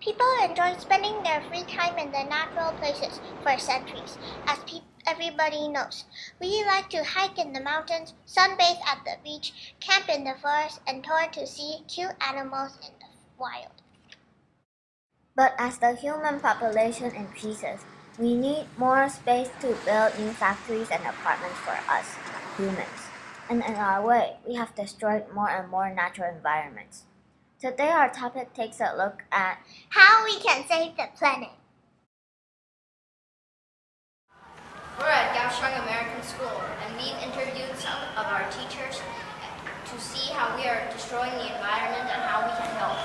People enjoy spending their free time in the natural places for centuries, as everybody knows. We like to hike in the mountains, sunbathe at the beach, camp in the forest, and tour to see cute animals in the wild. But as the human population increases, we need more space to build new factories and apartments for us, humans. And in our way, we have destroyed more and more natural environments. Today our topic takes a look at how we can save the planet. We're at Kaohsiung American School, and we've interviewed some of our teachers to see how we are destroying the environment and how we can help.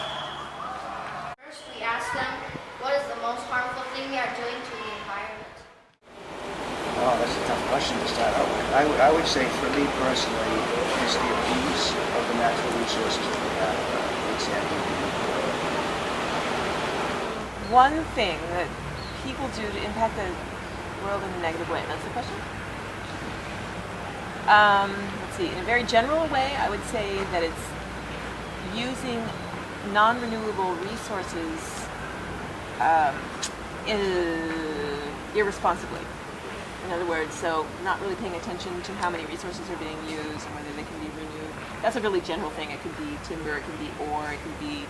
First, we asked them, what is the most harmful thing we are doing to the environment? Oh, that's a tough question to start out with. I would say for me personally, is the abuse of the natural resources that we have. One thing that people do to impact the world in a negative way, and that's the question? Let's see, in a very general way, I would say that it's using non-renewable resources irresponsibly. In other words, so not really paying attention to how many resources are being used and whether they can be renewed. That's a really general thing. It could be timber, it could be ore, it could be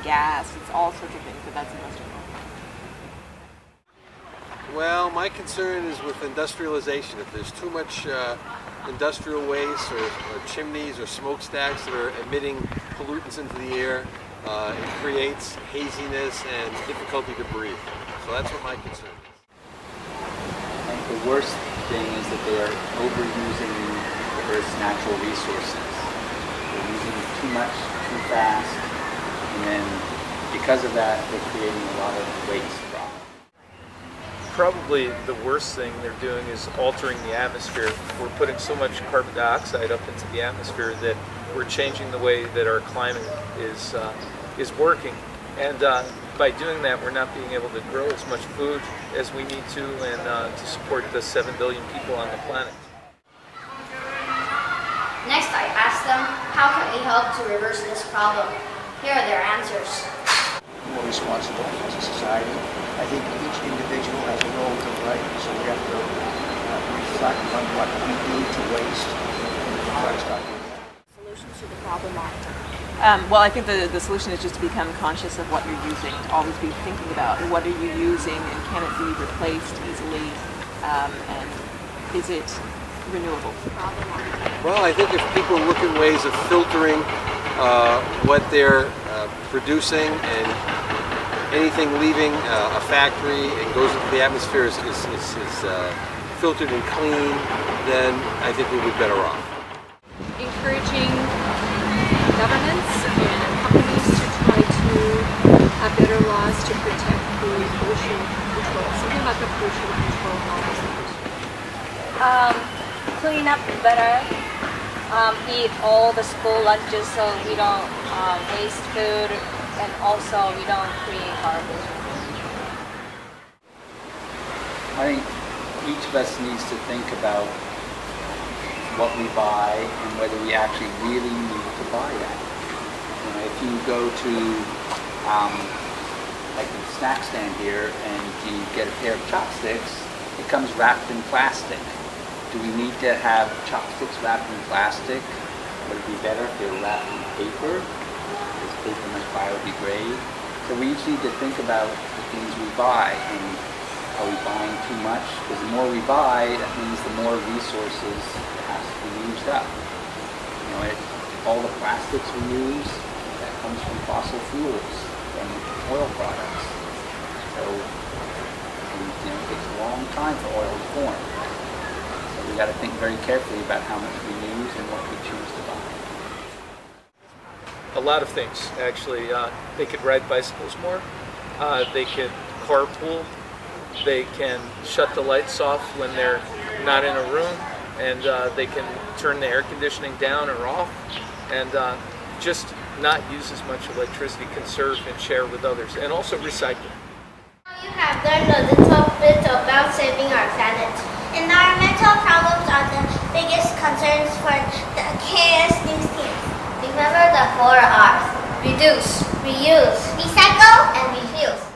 gas. It's all sorts of things, but that's the most general. Well, my concern is with industrialization. If there's too much industrial waste or chimneys or smokestacks that are emitting pollutants into the air, it creates haziness and difficulty to breathe. So that's what my concern is. I think the worst thing is that they are overusing the Earth's natural resources. They're using too much, too fast, and then because of that, they're creating a lot of waste problems. Probably the worst thing they're doing is altering the atmosphere. We're putting so much carbon dioxide up into the atmosphere that we're changing the way that our climate is working. And by doing that, we're not being able to grow as much food as we need to and to support the 7 billion people on the planet. Next, I asked them, how can we help to reverse this problem? Here are their answers. More responsible as a society. I think each individual has a role to play, so we have to reflect on what we do to waste and try to stop doing that. Solutions to the problem are? Well, I think the solution is just to become conscious of what you're using, to always be thinking about what are you using and can it be replaced easily, and is it renewable? Well, I think if people look at ways of filtering what they're producing, and anything leaving a factory and goes into the atmosphere is filtered and clean, then I think we'll be better off. Encouraging governments and companies to try to have better laws to protect the pollution control. Something about the pollution control laws. Clean up better. Eat all the school lunches so we don't waste food, and also we don't create garbage. I think each of us needs to think about what we buy and whether we actually really need to buy that. You know, if you go to like the snack stand here and you get a pair of chopsticks, it comes wrapped in plastic. Do we need to have chopsticks wrapped in plastic? Would it be better if they were wrapped in paper? Because paper must biodegrade. So we each need to think about the things we buy, and are we buying too much? Because the more we buy, that means the more resources has to be used up. You know, all the plastics we use, that comes from fossil fuels, from oil products. So, it takes a long time for oil to form. So we got to think very carefully about how much we use and what we choose to buy. A lot of things, actually. They could ride bicycles more. They could carpool. They can shut the lights off when they're not in a room, and they can turn the air conditioning down or off, and just not use as much electricity, conserve and share with others, and also recycle. You have learned a little bit about saving our planet. Environmental problems are the biggest concerns for the KS News team. Thank Remember the 4 R's: reduce, reuse, recycle, and refuse.